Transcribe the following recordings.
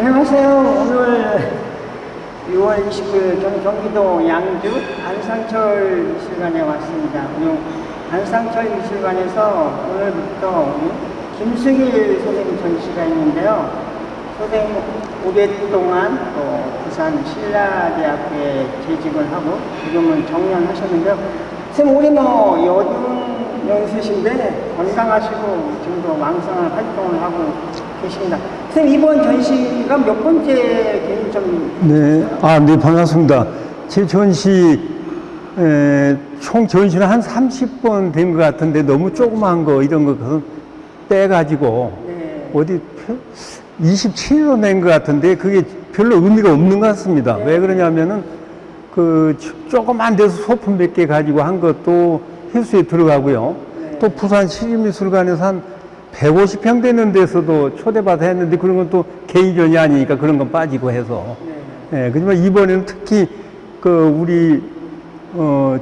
안녕하세요. 오늘 6월 29일 저는 경기도 양주 안상철 미술관에 왔습니다. 안상철 미술관에서 오늘부터 김승일 선생님 전시가 있는데요. 선생님 5대 동안 또 부산 신라대학교에 재직을 하고 지금은 정년하셨는데요. 선생님 올해 뭐 80연세신데 건강하시고 지금도 왕성한 활동을 하고 계십니다. 선생님 이번 전시가 몇 번째 개인전? 네, 네, 반갑습니다. 제 전시, 총 전시는 한 30번 된 것 같은데 너무 조그만 거, 이런 거 빼가지고, 네. 어디 27로 낸 것 같은데 그게 별로 의미가 없는 것 같습니다. 네. 왜 그러냐면은 그 조그만 데서 소품 몇 개 가지고 한 것도 힐수에 들어가고요. 네. 또 부산 시립미술관에서 한 150평 되는 데서도 초대받아 했는데 그런 건 또 개인전이 아니니까 그런 건 빠지고 해서. 네. 예, 그지만 이번에는 특히 우리,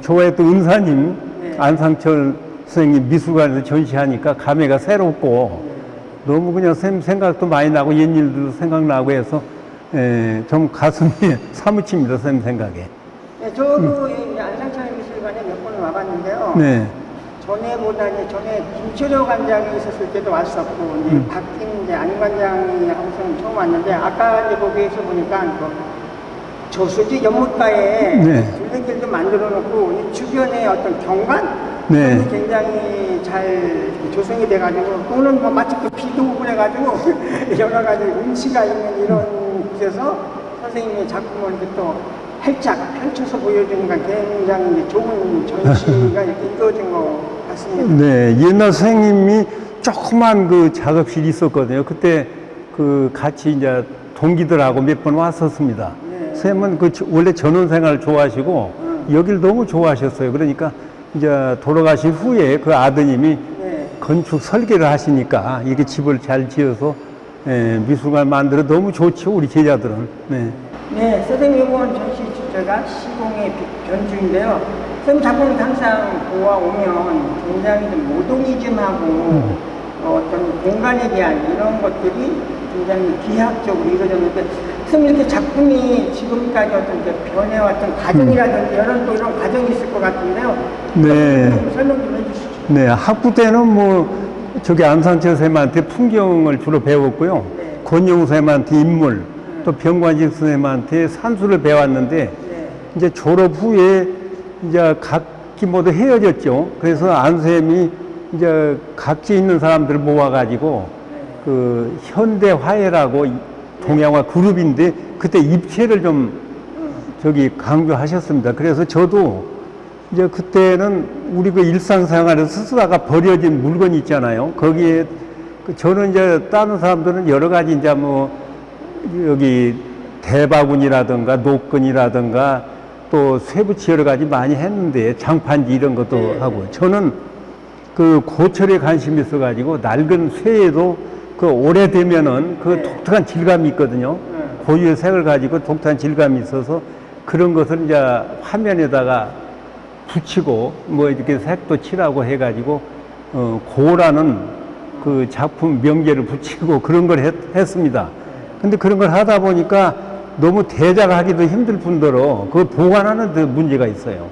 좋아했던 은사님, 네. 안상철 선생님 미술관에서 전시하니까 감회가 새롭고 너무 그냥 생각도 많이 나고 옛 일도 생각나고 해서, 좀 가슴이 사무칩니다, 선생님 생각에. 네, 저도 이 안상철 미술관에 몇 번을 와봤는데요. 네. 전에 김철호 관장이 있었을 때도 왔었고, 이제 바뀐 이제 안 관장이 항상 처음 왔는데, 아까 이제 거기에서 보니까 그 저수지 연못가에 네. 둘레길도 만들어 놓고, 이 주변에 어떤 경관? 네. 그게 굉장히 잘 조성이 돼가지고, 또는 뭐 마치 또 비도 오고 그래가지고, 여러 가지 운치가 있는 이런 곳에서 선생님의 작품을 이렇게 또 활짝 펼쳐서 보여주니까 굉장히 좋은 전시가 이렇게 이루어진 것 같습니다. 네, 옛날 선생님이 조그만 그 작업실이 있었거든요. 그때 같이 이제 동기들하고 몇 번 왔었습니다. 네. 선생님은 원래 전원 생활을 좋아하시고 여길 너무 좋아하셨어요. 그러니까 이제 돌아가신 후에 그 아드님이 네. 건축 설계를 하시니까 이렇게 집을 잘 지어서 미술관 만들어 너무 좋죠, 우리 제자들은. 네. 네, 선생님 이번 전시 주제가 시공의 변주인데요. 선생님 작품은 항상 보아 오면 굉장히 좀 모더니즘하고 어떤 공간에 대한 이런 것들이 굉장히 기하학적으로 이루어졌는데, 선생님 이렇게 작품이 지금까지 어떤 변해왔던 과정이라든지 이런 과정이 있을 것 같은데요. 네. 좀 설명 좀 해주시죠. 네, 학부 때는 저기 안상철 선생님한테 풍경을 주로 배웠고요. 네. 권영우 선생님한테 인물, 또 병관식 선생님한테 산수를 배웠는데, 네. 이제 졸업 후에 이제 각기 모두 헤어졌죠. 그래서 안 선생님이 이제 각지 있는 사람들을 모아가지고 그 현대화해라고 동양화 그룹인데 그때 입체를 좀 저기 강조하셨습니다. 그래서 저도 이제 그때는 우리 그 일상생활에서 쓰다가 버려진 물건 있잖아요. 거기에 저는 이제 다른 사람들은 여러 가지 이제 여기 대바구니라든가 노끈이라든가 또 쇠붙이 여러 가지 많이 했는데 장판지 이런 것도 네. 하고, 저는 그 고철에 관심이 있어가지고 낡은 쇠에도 오래되면은 네. 독특한 질감이 있거든요. 고유의 색을 가지고 독특한 질감이 있어서 그런 것을 이제 화면에다가 붙이고 이렇게 색도 칠하고 해가지고 고라는 그 작품 명제를 붙이고 그런 걸 했습니다. 근데 그런 걸 하다 보니까 너무 대작하기도 힘들 뿐더러 그걸 보관하는 데 문제가 있어요.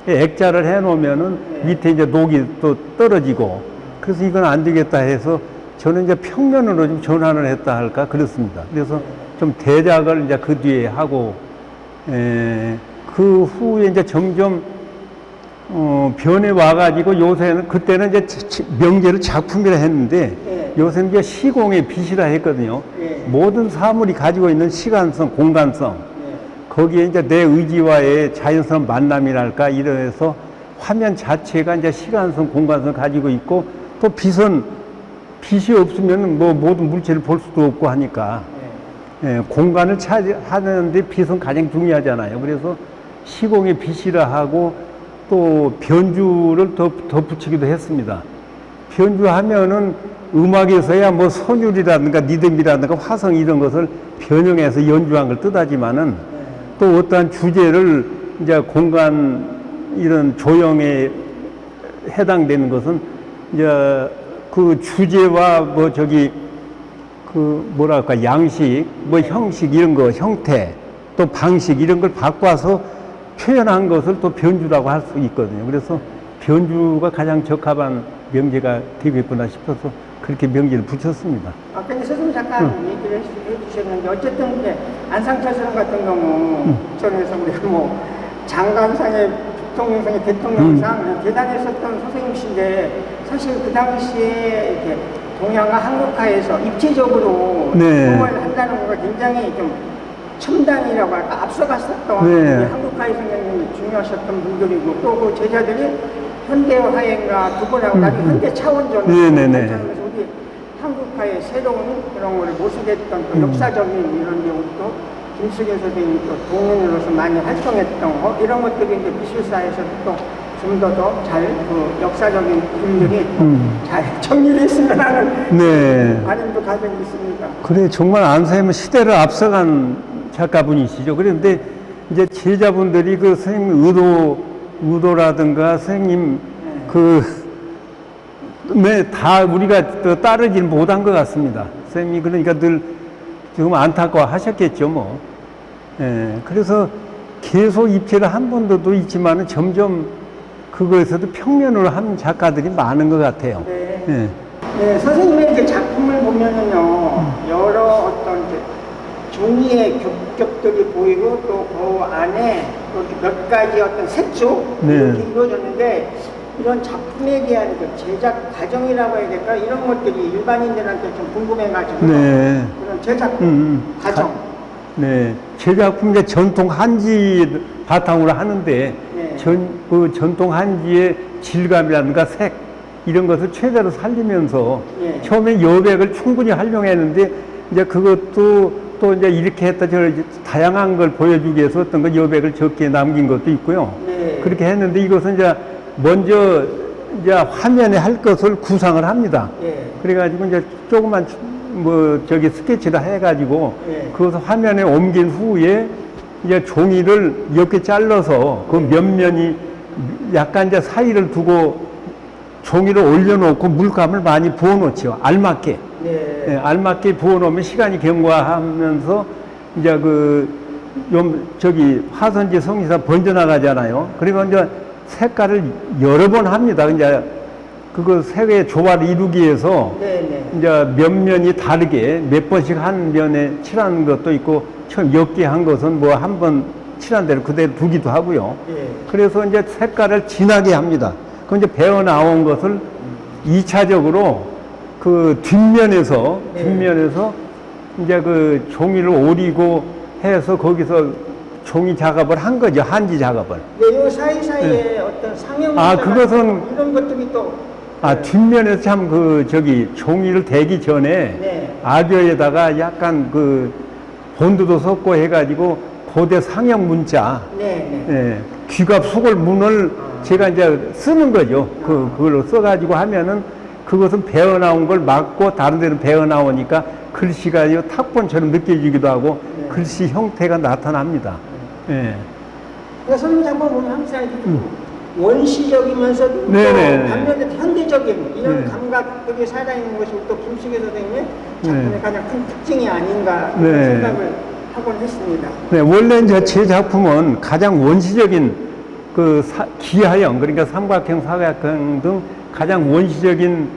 액자를 해놓으면은 밑에 이제 녹이 또 떨어지고, 그래서 이건 안 되겠다 해서 저는 이제 평면으로 좀 전환을 했다 할까 그렇습니다. 그래서 좀 대작을 이제 그 뒤에 하고, 그 후에 이제 점점 변해 와가지고 요새는, 그때는 이제 명제를 작품이라 했는데 요새는 이제 시공의 빛이라 했거든요. 모든 사물이 가지고 있는 시간성, 공간성, 거기에 이제 내 의지와의 자연스러운 만남이랄까, 이래서 화면 자체가 이제 시간성, 공간성을 가지고 있고, 또 빛이 없으면 모든 물체를 볼 수도 없고 하니까, 공간을 차지하는데 빛은 가장 중요하잖아요. 그래서 시공의 빛이라 하고, 또 변주를 더 붙이기도 했습니다. 변주하면은 음악에서야 선율이라든가 리듬이라든가 화성 이런 것을 변형해서 연주한 걸 뜻하지만은 또 어떠한 주제를 이제 공간 이런 조형에 해당되는 것은 이제 그 주제와 그 뭐랄까 양식, 뭐 형식 이런 거, 형태, 또 방식 이런 걸 바꿔서 표현한 것을 또 변주라고 할 수 있거든요. 그래서 변주가 가장 적합한 명제가 되겠구나 싶어서 그렇게 명제를 붙였습니다. 아까 이제 스승 잠깐 얘기를 해주셨는데 어쨌든 이제 안상철 같은 경우 부천에서 우리가 뭐 장관상의 부통령상의 대통령상 대단했었던 선생님이신데 사실 그 당시에 이렇게 동양화 한국화에서 입체적으로 활동을 한다는 거가 굉장히 좀 첨단이라고 할까 앞서갔었던 한국화의 선생님이 중요하셨던 분들이고 또 그 제자들이 현대화행과 두 번 하고 나중에 현대 차원적으로 우리 한국화의 새로운 그런 거를 모색했던 또 역사적인 이런 경우도 김숙현 선생님이 또 동문으로서 많이 활동했던 거 이런 것들이 이제 미술사에서 또 좀 더 잘 그 역사적인 분들이 잘 정리됐으면 하는 바람도 가지고 있습니다. 그래 정말 안선생님은 시대를 앞서간 작가분이시죠. 그런데 이제 제자분들이 그 선생님 의도라든가 선생님 다 우리가 또 따르지는 못한 것 같습니다. 선생님이 그러니까 늘 지금 안타까워 하셨겠죠, 뭐. 예, 그래서 계속 입체를 한 번도 있지만은 점점 그거에서도 평면으로 한 작가들이 많은 것 같아요. 네. 네, 선생님의 이제 작품을 보면은요, 여러 어떤 이제 종이의 겹겹들이 보이고 또 그 안에 또 몇 가지 어떤 색조 이렇게 이루어졌는데 이런 작품에 대한 그 제작 과정이라고 해야 될까 이런 것들이 일반인들한테 좀 궁금해가지고 그런 제작 과정. 제작품 이제 전통 한지 바탕으로 하는데 그 전통 한지의 질감이라든가 색 이런 것을 최대로 살리면서 처음에 여백을 충분히 활용했는데 이제 그것도 또 이제 이렇게 했다 저 다양한 걸 보여주기 위해서 어떤 거 여백을 적게 남긴 것도 있고요. 그렇게 했는데 이것은 이제 먼저 이제 화면에 할 것을 구상을 합니다. 그래가지고 이제 조그만 스케치를 해가지고 그것을 화면에 옮긴 후에 이제 종이를 이렇게 잘라서 그 면면이 약간 이제 사이를 두고 종이를 올려놓고 물감을 많이 부어놓죠. 알맞게. 알맞게 부어놓으면 시간이 경과하면서 이제 화선지 성리사 번져나가잖아요. 그리고 이제 색깔을 여러 번 합니다. 이제 그거 색의 조화를 이루기 위해서 이제 면면이 다르게 몇 번씩 한 면에 칠하는 것도 있고 처음 옅게 한 것은 뭐 한 번 칠한 대로 그대로 두기도 하고요. 그래서 이제 색깔을 진하게 합니다. 그 이제 배어 나온 것을 2차적으로 그 뒷면에서 이제 그 종이를 오리고 해서 거기서 종이 작업을 한 거죠. 한지 작업을. 요 사이사이에 어떤 상형 그것은 이런 것들이 또 뒷면에서 참 종이를 대기 전에 아교에다가 약간 본드도 섞고 해가지고 고대 상형 문자 귀갑 속을 문을 제가 이제 쓰는 거죠. 그걸로 써가지고 하면은 그것은 배어 나온 걸 막고 다른 데는 배어 나오니까 글씨가 탁본처럼 느껴지기도 하고 글씨 형태가 나타납니다. 그러니까 선생님 한번 보면 항상 원시적이면서도 또 반면에 현대적인 이런 감각들이 살아있는 것이 또 김숙현 선생님의 작품의 가장 큰 특징이 아닌가 생각을 하곤 했습니다. 원래 이제 제 작품은 가장 원시적인 기하형, 그러니까 삼각형, 사각형 등 가장 원시적인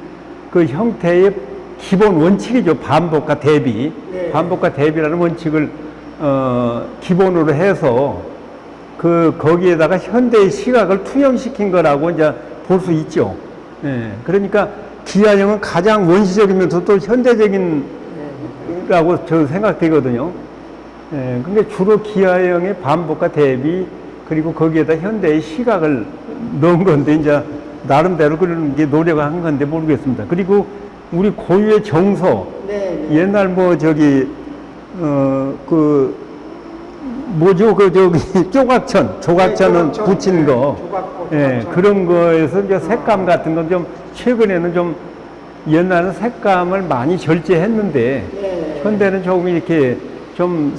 그 형태의 기본 원칙이죠. 반복과 대비. 반복과 대비라는 원칙을 기본으로 해서 거기에다가 현대의 시각을 투영시킨 거라고 이제 볼 수 있죠. 그러니까 기하형은 가장 원시적이면서 또 현대적인라고 저 생각되거든요. 근데 주로 기하형의 반복과 대비 그리고 거기에다 현대의 시각을 넣은 건데 이제 나름대로 그런 게 노력한 건데 모르겠습니다. 그리고 우리 고유의 정서 옛날 조각천은 붙인 거, 그런 거에서 이제 색감 같은 건 좀 최근에는 좀 옛날은 색감을 많이 절제했는데 현대는 조금 이렇게 좀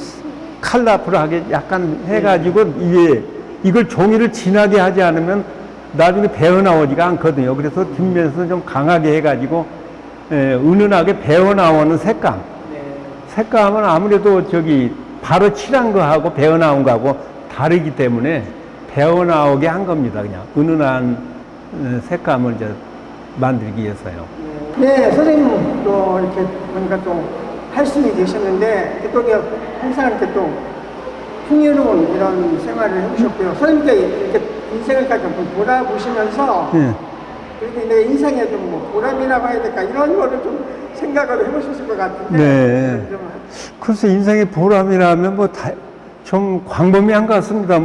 컬러풀하게 약간 해가지고 이걸 종이를 진하게 하지 않으면 나중에 배어 나오지가 않거든요. 그래서 뒷면에서 좀 강하게 해가지고 은은하게 배어 나오는 색감 색감은 아무래도 저기 바로 칠한 거하고 배어 나온 거하고 다르기 때문에 배어 나오게 한 겁니다. 그냥 은은한 색감을 이제 만들기 위해서요. 네, 선생님 또 이렇게 보니까 또 할수이 되셨는데 또 항상 이렇게 또 풍요로운 이런 생활을 해보셨고요. 선생님께 이렇게 인생을 가끔 돌아보시면서 그래도 내 인생에 좀 뭐 보람이라고 해야 될까 이런 거를 좀 생각을 해보셨을 것 같은데. 네. 글쎄 인생의 보람이라면 뭐 좀 광범위한 것 같습니다.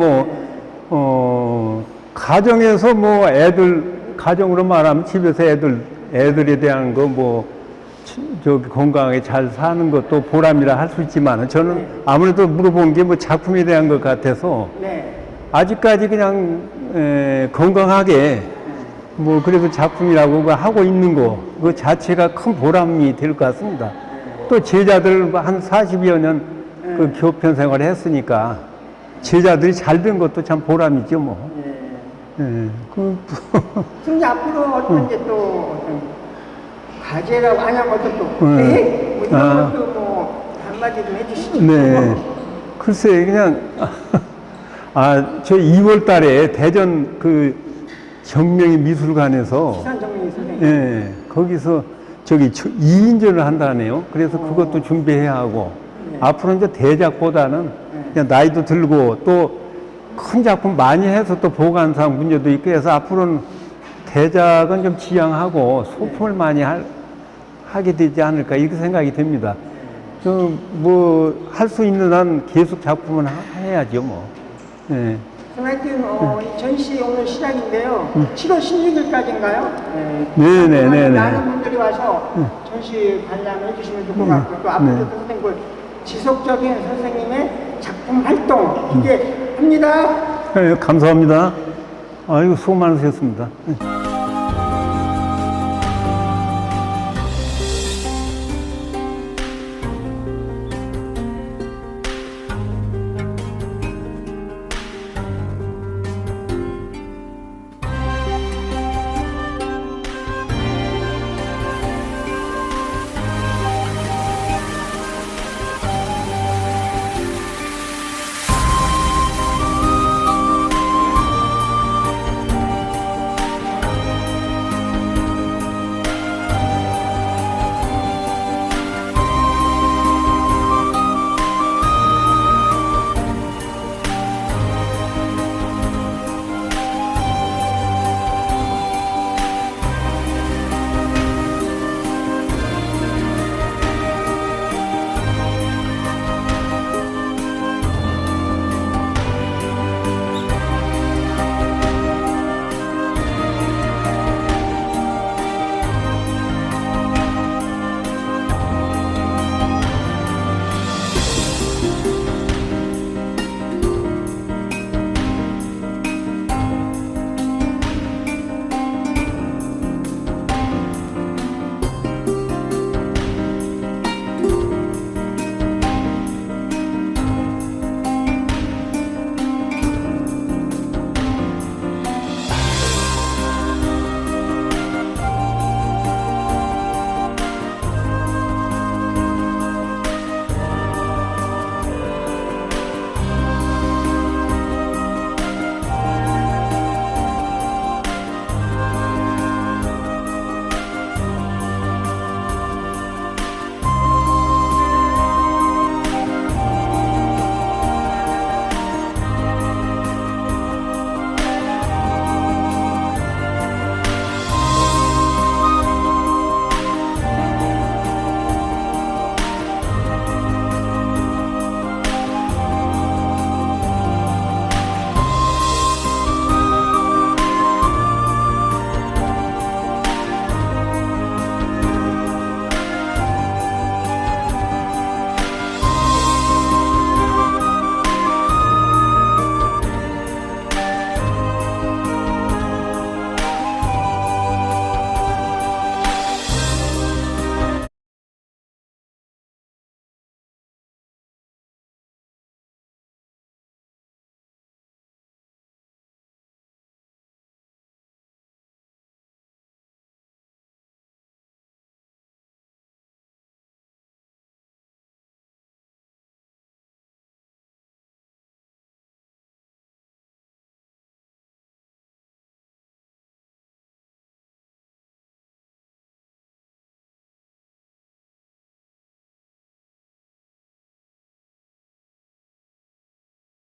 가정에서 뭐 가정으로 말하면 집에서 애들에 대한 거 저기 건강하게 잘 사는 것도 보람이라 할 수 있지만 저는 아무래도 물어본 게 뭐 작품에 대한 것 같아서 아직까지 그냥 건강하게 뭐 그래도 작품이라고 하고 있는 거 그 자체가 큰 보람이 될 것 같습니다. 또 제자들 한 40여 년 그 교편 생활을 했으니까 제자들이 잘 된 것도 참 보람이죠 뭐. 그럼 앞으로 어떤 게 또 어떤 과제라고 아니면 어떤 또 계획 뭐 이런 것도 뭐 한마디 좀 해주시죠. 네. 글쎄 그냥 저 2월 달에 대전 그 정명희 미술관에서 시산 정명희 선생님. 예, 거기서 저기 2인전을 한다네요. 그래서 그것도 준비해야 하고 앞으로 이제 대작보다는 그냥 나이도 들고 또 큰 작품 많이 해서 또 보관상 문제도 있고 해서 앞으로는 대작은 좀 지양하고 소품을 많이 하게 되지 않을까 이렇게 생각이 됩니다. 뭐 할 수 있는 한 계속 작품은 해야죠 뭐. 네. 하여튼 이 전시 오늘 시작인데요. 7월 16일까지인가요? 네네네. 많은 분들이 와서 전시 관람해 주시면 좋을 것 같고 또 앞으로도 선생님 지속적인 선생님의 작품 활동 기대합니다. 감사합니다. 아이고 수고 많으셨습니다.